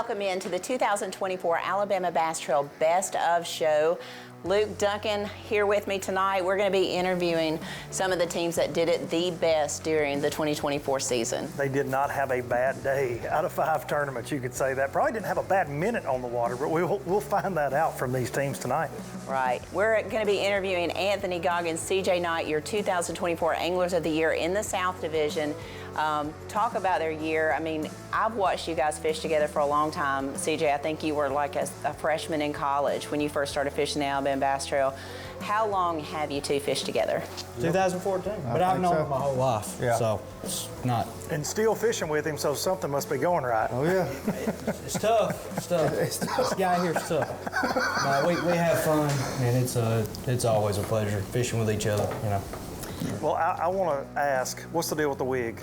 welcome into the 2024 Alabama Bass Trail Best of Show. Luke Duncan here with me tonight. We're going to be interviewing some of the teams that did it the best during the 2024 season. They did not have a bad day. Out of 5 tournaments, you could say that. Probably didn't have a bad minute on the water, but we'll find that out from these teams tonight. Right. We're going to be interviewing Anthony Goggins, CJ Knight, your 2024 Anglers of the Year in the South Division. Talk about their year. I mean, I've watched you guys fish together for a long time. CJ, I think you were like a freshman in college when you first started fishing the Alabama Bass Trail. How long have you two fished together? 2014. But I've known him my whole life, so it's not. And still fishing with him, so something must be going right. Oh, yeah. It's tough. It's tough. This guy here is tough. No, we have fun, and it's always a pleasure fishing with each other, you know. Well, I want to ask, what's the deal with the wig?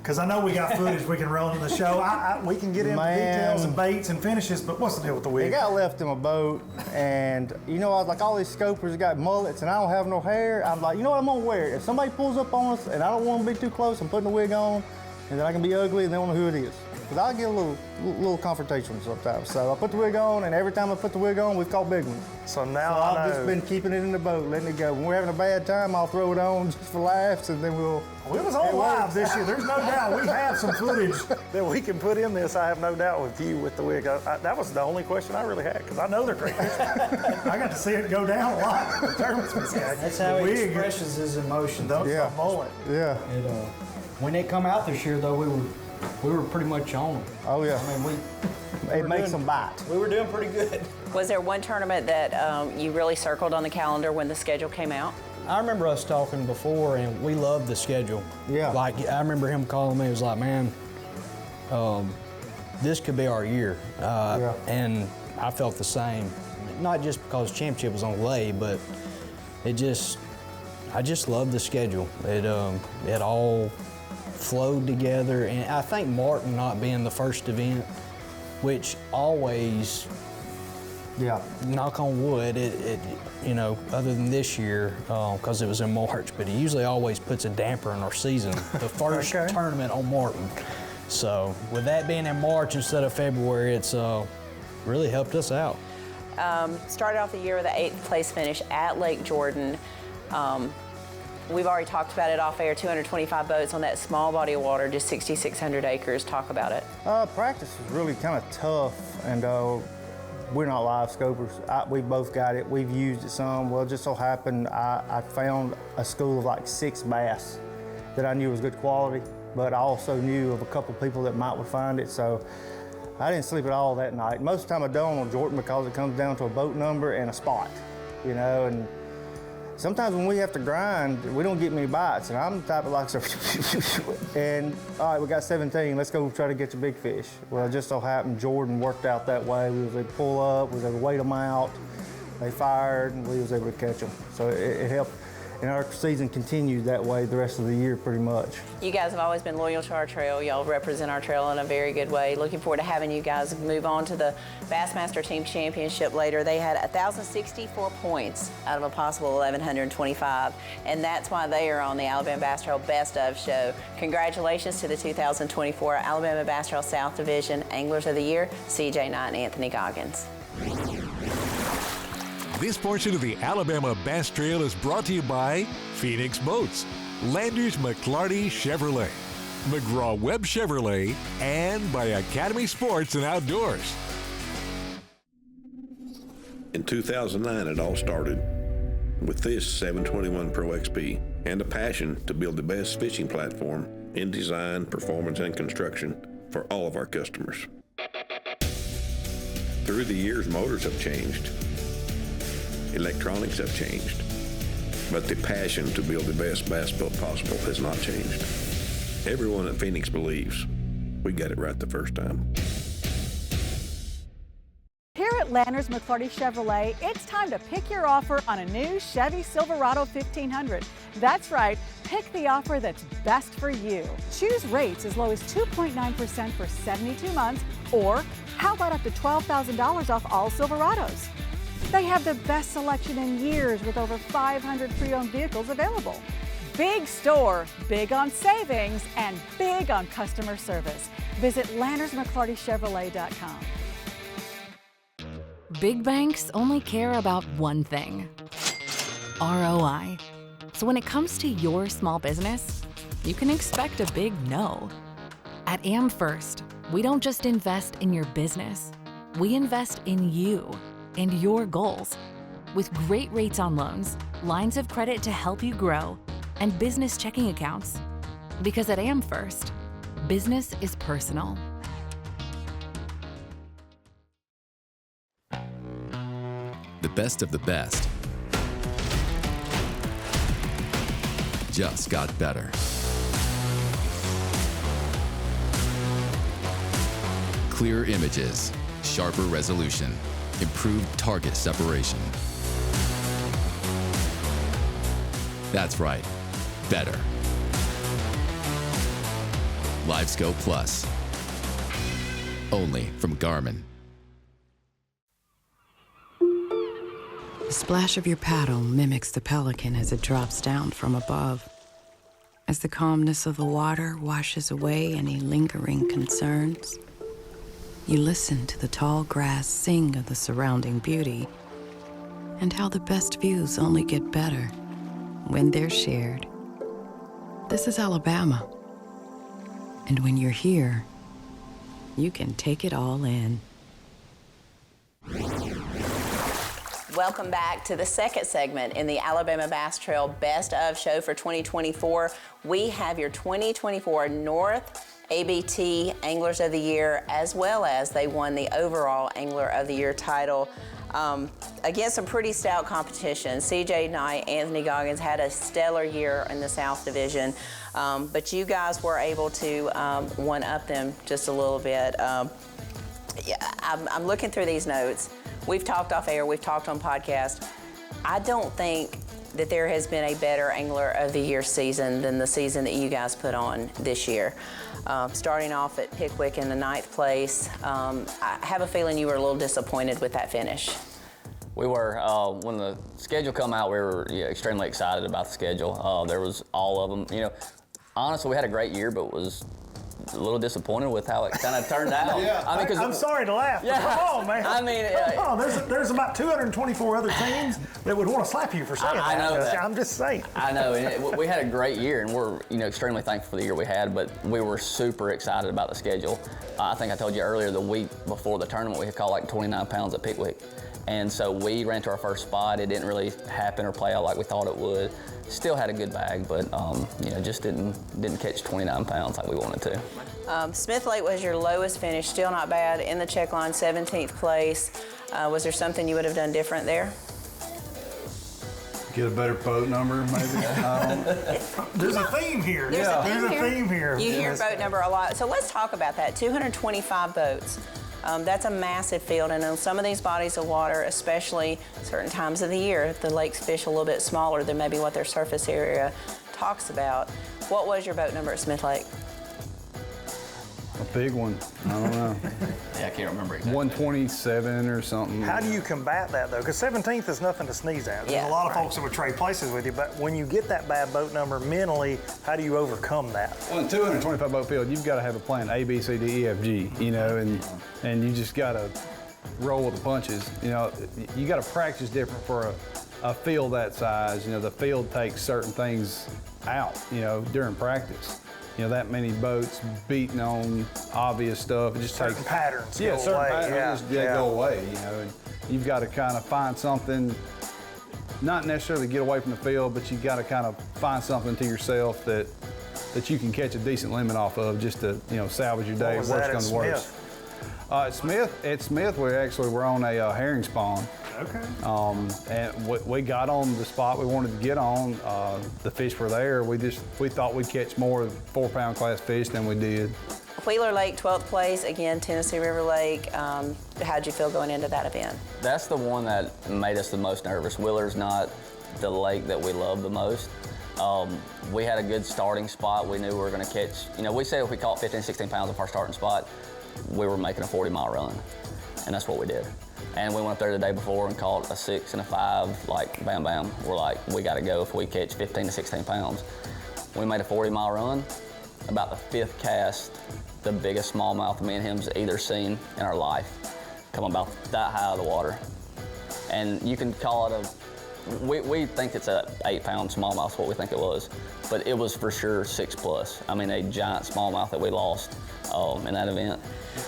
Because I know we got footage we can roll in the show. We can get into details and baits and finishes, but what's the deal with the wig? It got left in my boat, and you know, I was like, all these scopers got mullets, and I don't have no hair. I'm like, you know what, I'm gonna wear it. If somebody pulls up on us, and I don't want to be too close, I'm putting the wig on, and then I can be ugly, and they won't know who it is. Because I get a little confrontation sometimes. So I put the wig on, and every time I put the wig on, we've caught big ones. So now I know. I've just been keeping it in the boat, letting it go. When we're having a bad time, I'll throw it on just for laughs, and then we'll. We was on live this year. There's no doubt. We have some footage that we can put in this. I have no doubt with you with the wig. That was the only question I really had, because I know they're great. I got to see it go down a lot. That's how he expresses his emotions. Yeah. Mullet. Yeah. When they come out this year, though, we were pretty much on them. Oh, yeah. I mean, it makes them bite. We were doing pretty good. Was there one tournament that you really circled on the calendar when the schedule came out? I remember us talking before, and we loved the schedule. Yeah. Like, I remember him calling me. He was like, man, this could be our year. And I felt the same. Not just because championship was on lay, but I just loved the schedule. It all flowed together, and I think Martin not being the first event, which always, knock on wood, it you know, other than this year, because it was in March, but he usually always puts a damper in our season, the first tournament on Martin. So with that being in March instead of February, it's really helped us out. Started off the year with an 8th place finish at Lake Jordan. We've already talked about it off air, 225 boats on that small body of water, just 6,600 acres. Talk about it. Practice was really kind of tough, and we're not live scopers. We both got it. We've used it some. Well, it just so happened I found a school of like 6 bass that I knew was good quality, but I also knew of a couple people that might would find it, so I didn't sleep at all that night. Most of the time I don't on Jordan because it comes down to a boat number and a spot, you know, and sometimes when we have to grind, we don't get many bites, and I'm the type of like, and all right, we got 17, let's go try to get your big fish. Well, it just so happened Jordan worked out that way. We was able to pull up, we was able to wait them out, they fired, and we was able to catch them. So it helped, and our season continued that way the rest of the year pretty much. You guys have always been loyal to our trail. Y'all represent our trail in a very good way. Looking forward to having you guys move on to the Bassmaster Team Championship later. They had 1,064 points out of a possible 1,125, and that's why they are on the Alabama Bass Trail Best of Show. Congratulations to the 2024 Alabama Bass Trail South Division Anglers of the Year, CJ Knight and Anthony Goggins. This portion of the Alabama Bass Trail is brought to you by Phoenix Boats, Landers McLarty Chevrolet, McGraw-Webb Chevrolet, and by Academy Sports and Outdoors. In 2009, it all started with this 721 Pro XP and a passion to build the best fishing platform in design, performance, and construction for all of our customers. Through the years, motors have changed. Electronics have changed, but the passion to build the best bass boat possible has not changed. Everyone at Phoenix believes we got it right the first time. Here at Landers McLarty Chevrolet, it's time to pick your offer on a new Chevy Silverado 1500. That's right, pick the offer that's best for you. Choose rates as low as 2.9% for 72 months, or how about up to $12,000 off all Silverados? They have the best selection in years with over 500 pre-owned vehicles available. Big store, big on savings, and big on customer service. Visit LannersMcClartyChevrolet.com. Big banks only care about one thing: ROI. So when it comes to your small business, you can expect a big no. At AmFirst, we don't just invest in your business, we invest in you and your goals. With great rates on loans, lines of credit to help you grow, and business checking accounts. Because at AmFirst, business is personal. The best of the best just got better. Clearer images, sharper resolution, improved target separation. That's right, better. LiveScope Plus, only from Garmin. The splash of your paddle mimics the pelican as it drops down from above. As the calmness of the water washes away any lingering concerns, you listen to the tall grass sing of the surrounding beauty and how the best views only get better when they're shared. This is Alabama. And when you're here, you can take it all in. Welcome back to the second segment in the Alabama Bass Trail Best of Show for 2024. We have your 2024 North ABT Anglers of the Year, as well as they won the overall Angler of the Year title against some pretty stout competition. CJ Knight, Anthony Goggins had a stellar year in the South Division, but you guys were able to one-up them just a little bit. I'm looking through these notes. We've talked off air, we've talked on podcast. I don't think that there has been a better Angler of the Year season than the season that you guys put on this year. Starting off at Pickwick in the 9th place, I have a feeling you were a little disappointed with that finish. We were. When the schedule come out, we were extremely excited about the schedule. There was all of them. You know, honestly, we had a great year, but was a little disappointed with how it kind of turned out. Yeah. I mean, I'm sorry to laugh, but Yeah. come on, man. I mean, come on. There's about 224 other teams that would want to slap you for saying I that. know that. I'm just saying. I know, and we had a great year, and we're extremely thankful for the year we had. But we were super excited about the schedule. I think I told you earlier, the week before the tournament, we had caught like 29 pounds at Pickwick, and so we ran to our first spot. It didn't really happen or play out like we thought it would. Still had a good bag, but just didn't catch 29 pounds like we wanted to. Smith Lake was your lowest finish, still not bad. In the check line, 17th place. Was there something you would have done different there? Get a better boat number, maybe. There's a theme here. There's a theme here. You hear boat number a lot. So let's talk about that. 225 boats. That's a massive field, and on some of these bodies of water, especially certain times of the year, the lakes fish a little bit smaller than maybe what their surface area talks about. What was your boat number at Smith Lake? A big one. I don't know. Yeah, I can't remember exactly. 127 or something. How do you combat that, though? Because 17th is nothing to sneeze at. There's Yeah, a lot of folks that would trade places with you, but when you get that bad boat number mentally, how do you overcome that? On a 225 boat field, you've got to have a plan A, B, C, D, E, F, G, and you just got to roll with the punches. You got to practice different for a field that size. The field takes certain things out, during practice. That many boats beating on obvious stuff. It just Certain takes patterns Yeah, go certain away. patterns they go away. And you've got to kind of find something, not necessarily get away from the field, but you've got to kind of find something to yourself that you can catch a decent limit off of, just to salvage your day. What was that Worst at comes to worst. At Smith, we're on a herring spawn. Okay. And we got on the spot we wanted to get on. The fish were there. We thought we'd catch more 4-pound class fish than we did. Wheeler Lake, 12th place. Again, Tennessee River Lake. How'd you feel going into that event? That's the one that made us the most nervous. Wheeler's not the lake that we love the most. We had a good starting spot. We knew we were going to catch, we said if we caught 15, 16 pounds off our starting spot, we were making a 40-mile run. And that's what we did. And we went up there the day before and caught a 6 and a 5, like bam, bam. We're like, we got to go if we catch 15 to 16 pounds. We made a 40-mile run, about the 5th cast, the biggest smallmouth me and him's either seen in our life, come about that high out of the water. And you can call it we think it's a 8-pound smallmouth, what we think it was, but it was for sure 6+. I mean, a giant smallmouth that we lost in that event.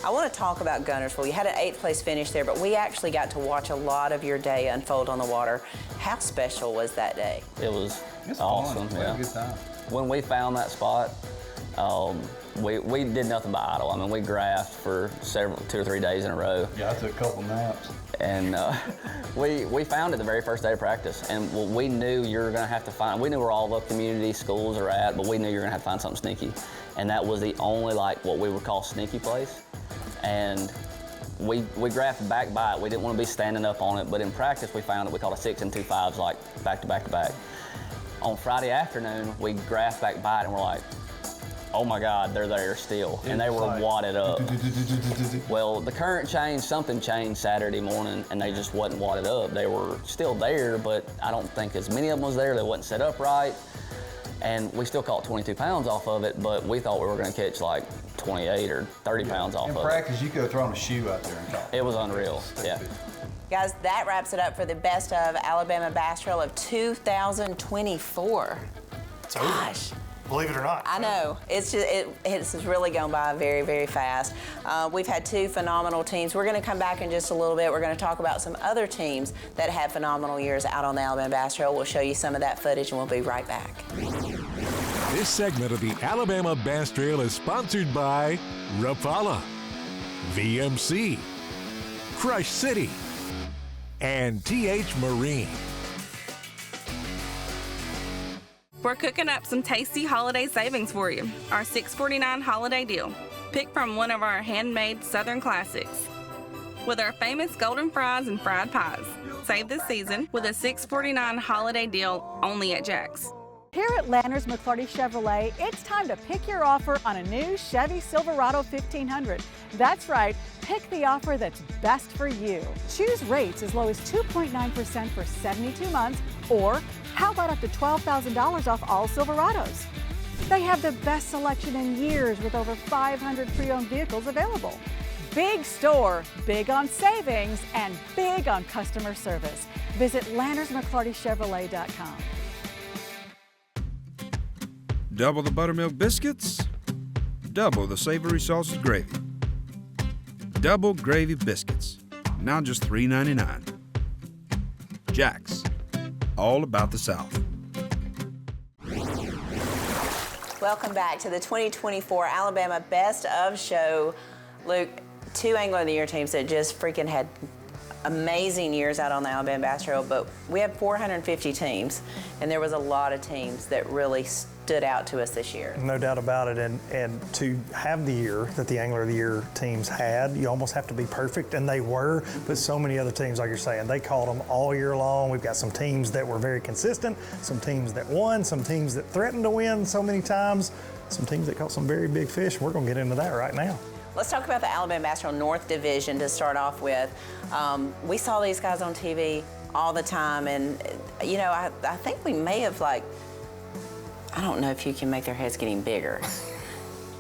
I want to talk about Guntersville. You had an 8th place finish there, but we actually got to watch a lot of your day unfold on the water. How special was that day? It was It's awesome. fun. We had a good time. When we found that spot, we did nothing but idle. I mean, we graphed for 2 or 3 days in a row. Yeah, I took a couple naps. And we found it the very first day of practice. And we knew you were going to have to find, we knew where all the community schools are at, but we knew you were going to have to find something sneaky. And that was the only, like, what we would call sneaky place. And we graphed back by it. We didn't want to be standing up on it, but in practice we found it. We caught a 6 and 2 5s, like back to back to back. On Friday afternoon, we graphed back by it and we're like, oh my God, they're there still. And they were wadded up. Well, the current changed, something changed Saturday morning, and they just wasn't wadded up. They were still there, but I don't think as many of them was there. They wasn't set up right. And we still caught 22 pounds off of it, but we thought we were gonna catch like 28 or 30 pounds off of it. In practice, you could have thrown a shoe out there and caught it. It was unreal, yeah. Guys, that wraps it up for the best of Alabama Bass Trail of 2024. It's over. Gosh. Believe it or not. I know. It's just it's really gone by very, very fast. We've had 2 phenomenal teams. We're going to come back in just a little bit. We're going to talk about some other teams that had phenomenal years out on the Alabama Bass Trail. We'll show you some of that footage, and we'll be right back. This segment of the Alabama Bass Trail is sponsored by Rapala, VMC, Crush City, and TH Marine. We're cooking up some tasty holiday savings for you. Our $6.49 holiday deal. Pick from one of our handmade Southern classics. With our famous golden fries and fried pies. Save this season with a $6.49 holiday deal only at Jack's. Here at Lanners McClarty Chevrolet, it's time to pick your offer on a new Chevy Silverado 1500. That's right, pick the offer that's best for you. Choose rates as low as 2.9% for 72 months, or how about up to $12,000 off all Silverados? They have the best selection in years with over 500 pre-owned vehicles available. Big store, big on savings, and big on customer service. Visit LannersMcClartyChevrolet.com. Double the buttermilk biscuits, double the savory sausage gravy. Double gravy biscuits, now just $3.99. Jack's, all about the South. Welcome back to the 2024 Alabama Best of Show. Luke, 2 Angler of the Year teams that just freaking had amazing years out on the Alabama Bass Trail, but we had 450 teams, and there was a lot of teams that really stood out to us this year. No doubt about it, and to have the year that the Angler of the Year teams had, you almost have to be perfect, and they were, but so many other teams, like you're saying, they caught them all year long. We've got some teams that were very consistent, some teams that won, some teams that threatened to win so many times, some teams that caught some very big fish. We're gonna get into that right now. Let's talk about the Alabama Bass Trail North Division to start off with. We saw these guys on TV all the time, and you know, I think we may have, like, I don't know if you can make their heads getting bigger.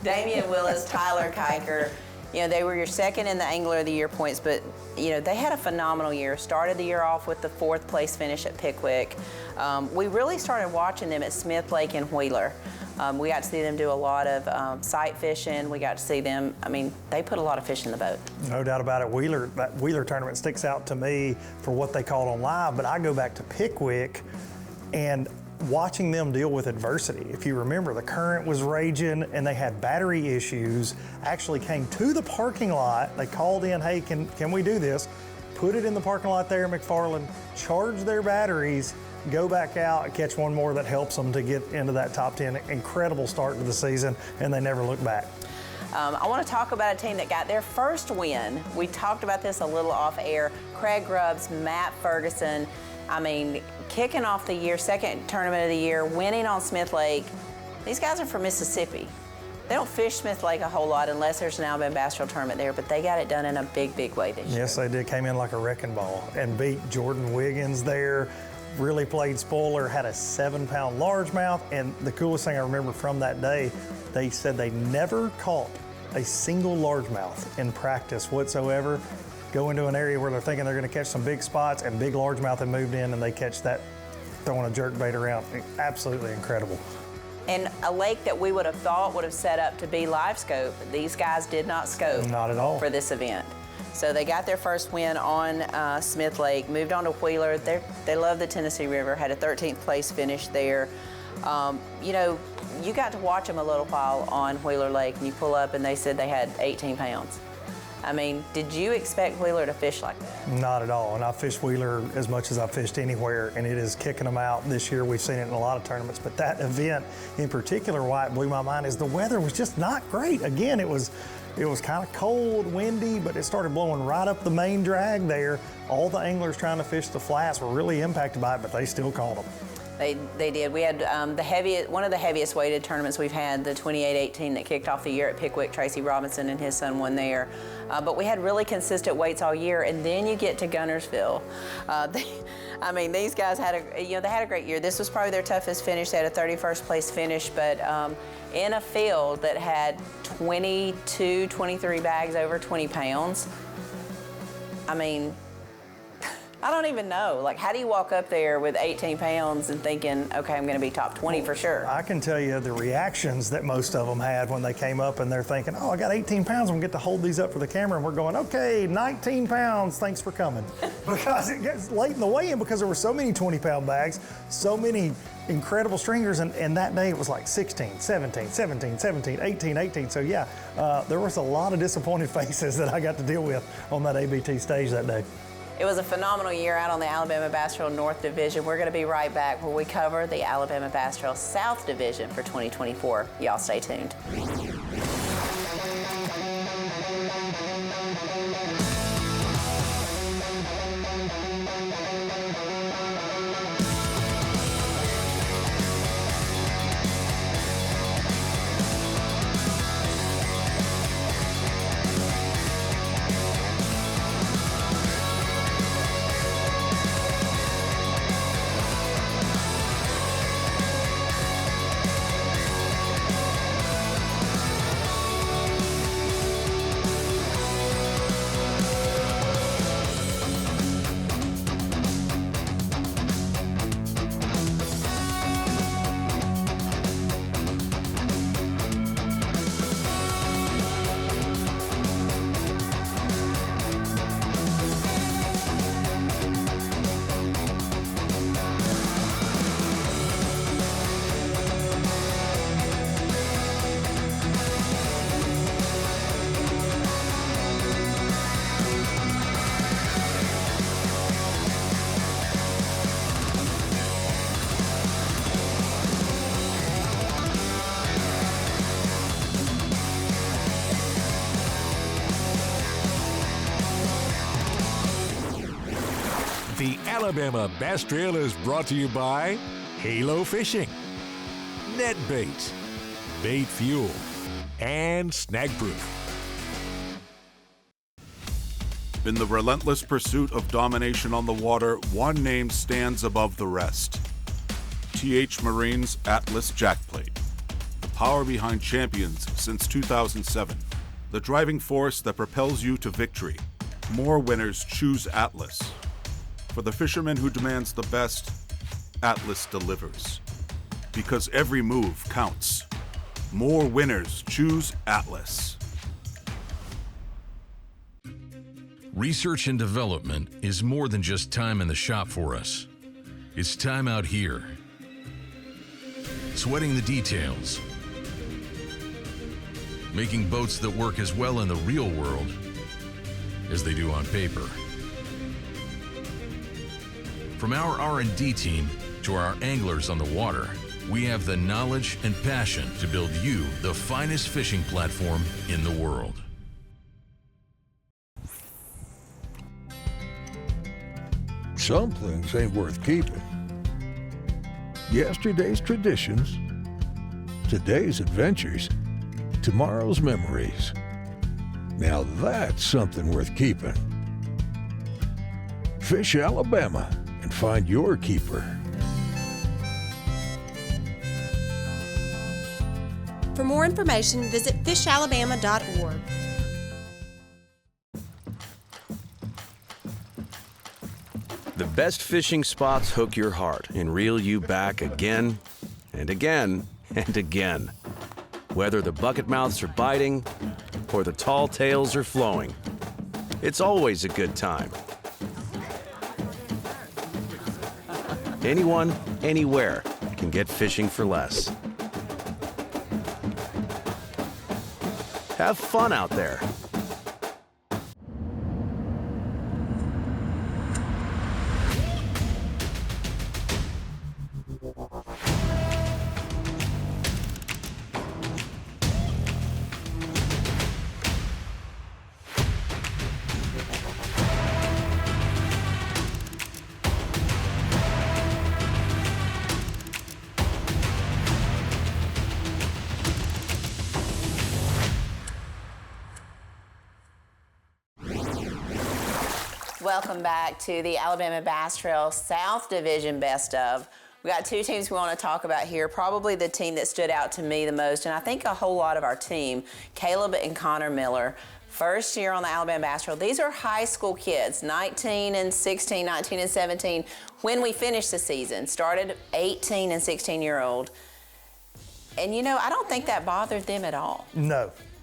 Damian Willis, Tyler Kiker, you know, they were your second in the Angler of the Year points, but you know, they had a phenomenal year. Started the year off with the 4th place finish at Pickwick. We really started watching them at Smith Lake and Wheeler. We got to see them do a lot of sight fishing. We got to see them, I mean, they put a lot of fish in the boat. No doubt about it. That Wheeler tournament sticks out to me for what they called on live, but I go back to Pickwick and watching them deal with adversity. If you remember, the current was raging and they had battery issues, actually came to the parking lot. They called in, hey, can we do this? Put it in the parking lot there in McFarland, charge their batteries, go back out and catch one more that helps them to get into that top 10. Incredible start to the season, and they never look back. I want to talk about a team that got their first win. We talked about this a little off air. Craig Grubbs, Matt Ferguson. I mean, kicking off the year, second tournament of the year, winning on Smith Lake. These guys are from Mississippi. They don't fish Smith Lake a whole lot unless there's an Alabama Bass Trail tournament there, but they got it done in a big, big way this year. Yes, they did. Came in like a wrecking ball and beat Jordan Wiggins there. really played spoiler, had a 7-pound largemouth, and the coolest thing I remember from that day, they said they never caught a single largemouth in practice whatsoever. Go into an area where they're thinking they're gonna catch some big spots, and big largemouth have moved in and they catch that throwing a jerkbait around. Absolutely incredible. And a lake that we would have thought would have set up to be live scope, these guys did not scope. Not at all. For this event. So they got their first win on Smith Lake, moved on to Wheeler. They love the Tennessee River, had a 13th place finish there. You know, you got to watch them a little while on Wheeler Lake, and you pull up and they said they had 18 pounds. I mean, did you expect Wheeler to fish like that? Not at all, and I've fished Wheeler as much as I've fished anywhere, and it is kicking them out this year. We've seen it in a lot of tournaments, but that event in particular, why it blew my mind is the weather was just not great. Again, it was kind of cold, windy, but it started blowing right up the main drag there. All the anglers trying to fish the flats were really impacted by it, but they still caught them. They did. We had one of the heaviest weighted tournaments we've had, the 28-18 that kicked off the year at Pickwick. Tracy Robinson and his son won there. But we had really consistent weights all year, and then you get to Guntersville. I mean, these guys had a great year. This was probably their toughest finish. They had a 31st place finish, but in a field that had 22, 23 bags over 20 pounds. I mean, I don't even know. Like, how do you walk up there with 18 pounds and thinking, okay, I'm going to be top 20 for sure? I can tell you the reactions that most of them had when they came up and they're thinking, oh, I got 18 pounds. I'm going to get to hold these up for the camera. And we're going, okay, 19 pounds. Thanks for coming. Because it gets late in the weigh-in because there were so many 20-pound bags, so many incredible stringers. And that day it was like 16, 17, 17, 17, 18, 18. So yeah, there was a lot of disappointed faces that I got to deal with on that ABT stage that day. It was a phenomenal year out on the Alabama Bass Trail North Division. We're going to be right back where we cover the Alabama Bass Trail South Division for 2024. Y'all stay tuned. The Alabama Bass Trail is brought to you by Halo Fishing, Net Bait, Bait Fuel, and Snag Proof. In the relentless pursuit of domination on the water, one name stands above the rest. TH Marine's Atlas Jackplate. The power behind champions since 2007. The driving force that propels you to victory. More winners choose Atlas. For the fisherman who demands the best, Atlas delivers. Because every move counts. More winners choose Atlas. Research and development is more than just time in the shop for us. It's time out here. Sweating the details. Making boats that work as well in the real world as they do on paper. From our R&D team to our anglers on the water, we have the knowledge and passion to build you the finest fishing platform in the world. Some things ain't worth keeping. Yesterday's traditions, today's adventures, tomorrow's memories. Now that's something worth keeping. Fish Alabama and and find your keeper. For more information, visit fishalabama.org. The best fishing spots hook your heart and reel you back again and again and again. Whether the bucket mouths are biting or the tall tails are flowing, it's always a good time. Anyone, anywhere can get fishing for less. Have fun out there. Welcome back to the Alabama Bass Trail South Division Best Of. We got two teams we want to talk about here. Probably the team that stood out to me the most, and I think a whole lot of our team, Caleb and Connor Miller. First year on the Alabama Bass Trail. These are high school kids, 19 and 16, 19 and 17. When we finished the season, started 18 and 16-year-old. And you know, I don't think that bothered them at all.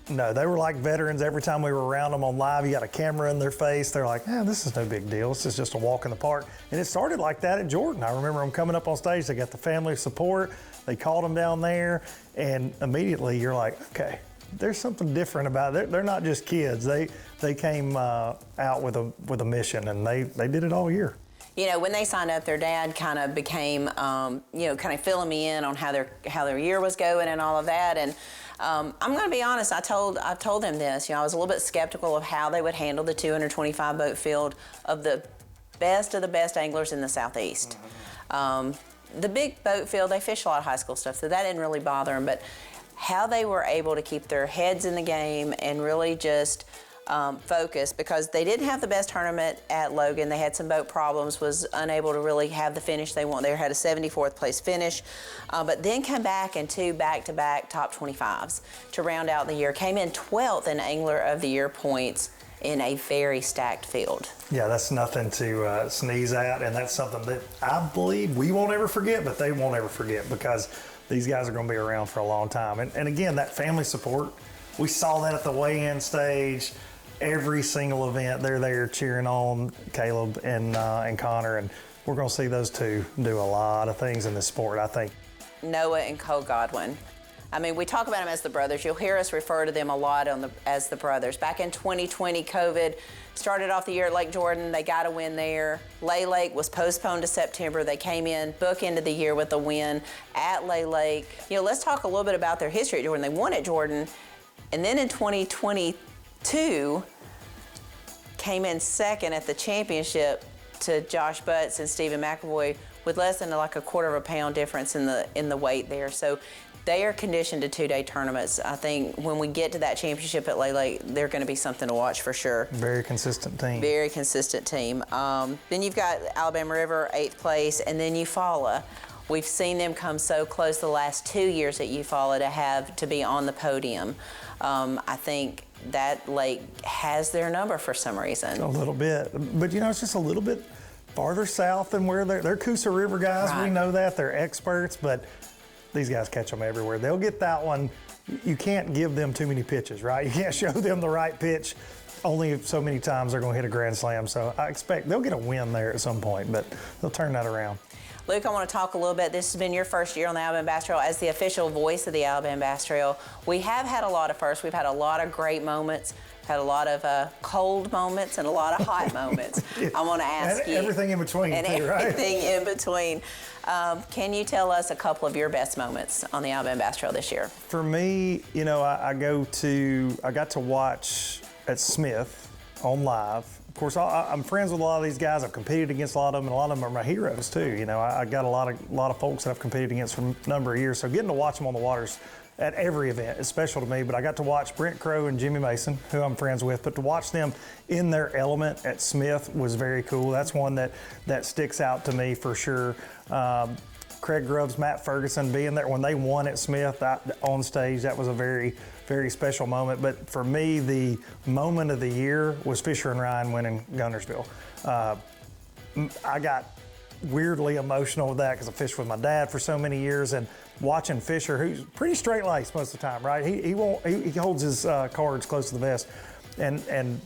No, they were like veterans. Every time we were around them on live, you got a camera in their face. They're like, this is no big deal. This is just a walk in the park. And it started like that at Jordan. I remember them coming up on stage. They got the family support. They called them down there. And immediately you're like, okay, there's something different about it. They're not just kids. They came out with a mission, and they did it all year. You know, when they signed up, their dad kind of became, kind of filling me in on how their year was going and all of that. And I'm going to be honest. I told them this. You know, I was a little bit skeptical of how they would handle the 225 boat field of the best anglers in the Southeast. The big boat field, they fish a lot of high school stuff, so that didn't really bother them. But how they were able to keep their heads in the game and really just focus, because they didn't have the best tournament at Logan. They had some boat problems, was unable to really have the finish they want. They had a 74th place finish, but then come back in two back-to-back top 25s to round out the year. Came in 12th in Angler of the Year points in a very stacked field. Yeah, that's nothing to sneeze at, and that's something that I believe we won't ever forget, but they won't ever forget, because these guys are going to be around for a long time. And again, that family support, we saw that at the weigh-in stage. Every single event, they're there cheering on Caleb and Connor, and we're going to see those two do a lot of things in this sport, I think. Noah and Cole Godwin. I mean, we talk about them as the brothers. You'll hear us refer to them a lot as the brothers. Back in 2020, COVID started off the year at Lake Jordan. They got a win there. Lay Lake was postponed to September. They came in, bookended the year with a win at Lay Lake. You know, let's talk a little bit about their history at Jordan. They won at Jordan, and then in 2022, came in second at the championship to Josh Butts and Stephen McAvoy with less than like a quarter of a pound difference in the weight there. So they are conditioned to two-day tournaments. I think when we get to that championship at Lay Lake, they're going to be something to watch for sure. Very consistent team. Very consistent team. Then you've got Alabama River, 8th place, and then Eufaula. We've seen them come so close the last 2 years at Eufaula to be on the podium. I think that lake has their number for some reason. A little bit, but you know, it's just a little bit farther south than where they're Coosa River guys. Right. We know that, they're experts, but these guys catch them everywhere. They'll get that one. You can't give them too many pitches, right? You can't show them the right pitch. Only so many times they're going to hit a grand slam. So I expect they'll get a win there at some point, but they'll turn that around. Luke, I want to talk a little bit. This has been your first year on the Alabama Bass Trail as the official voice of the Alabama Bass Trail. We have had a lot of firsts. We've had a lot of great moments, had a lot of cold moments and a lot of hot moments. I want to ask you. Everything in between, and too, right? Everything in between. Can you tell us a couple of your best moments on the Alabama Bass Trail this year? For me, you know, I got to watch at Smith on live course, I'm friends with a lot of these guys. I've competed against a lot of them, and a lot of them are my heroes too. You know, I got a lot of folks that I've competed against for a number of years. So getting to watch them on the waters at every event is special to me. But I got to watch Brent Crowe and Jimmy Mason, who I'm friends with. But to watch them in their element at Smith was very cool. That's one that sticks out to me for sure. Craig Grubbs, Matt Ferguson being there when they won at Smith on stage, that was a very, very special moment. But for me, the moment of the year was Fisher and Ryan winning Guntersville. I got weirdly emotional with that because I fished with my dad for so many years, and watching Fisher, who's pretty straight-laced most of the time, right? He holds his cards close to the vest, and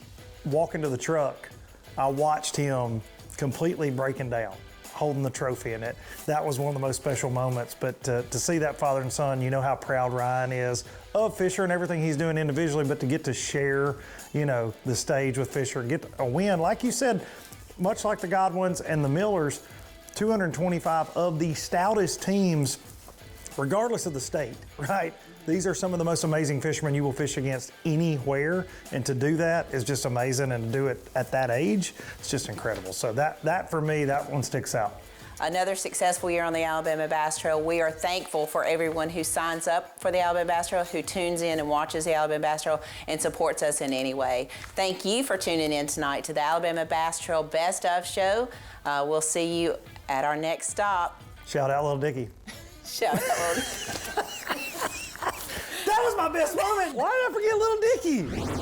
walking to the truck, I watched him completely breaking down, holding the trophy in it. That was one of the most special moments. But to see that father and son, you know how proud Ryan is of Fisher and everything he's doing individually, but to get to share, you know, the stage with Fisher, get a win, like you said, much like the Godwins and the Millers, 225 of the stoutest teams, regardless of the state, right? These are some of the most amazing fishermen you will fish against anywhere, and to do that is just amazing, and to do it at that age, it's just incredible. So that for me, that one sticks out. Another successful year on the Alabama Bass Trail. We are thankful for everyone who signs up for the Alabama Bass Trail, who tunes in and watches the Alabama Bass Trail and supports us in any way. Thank you for tuning in tonight to the Alabama Bass Trail Best Of Show. We'll see you at our next stop. Shout out Little Dicky. Shout out Little That was my best moment. Why did I forget Little Dicky?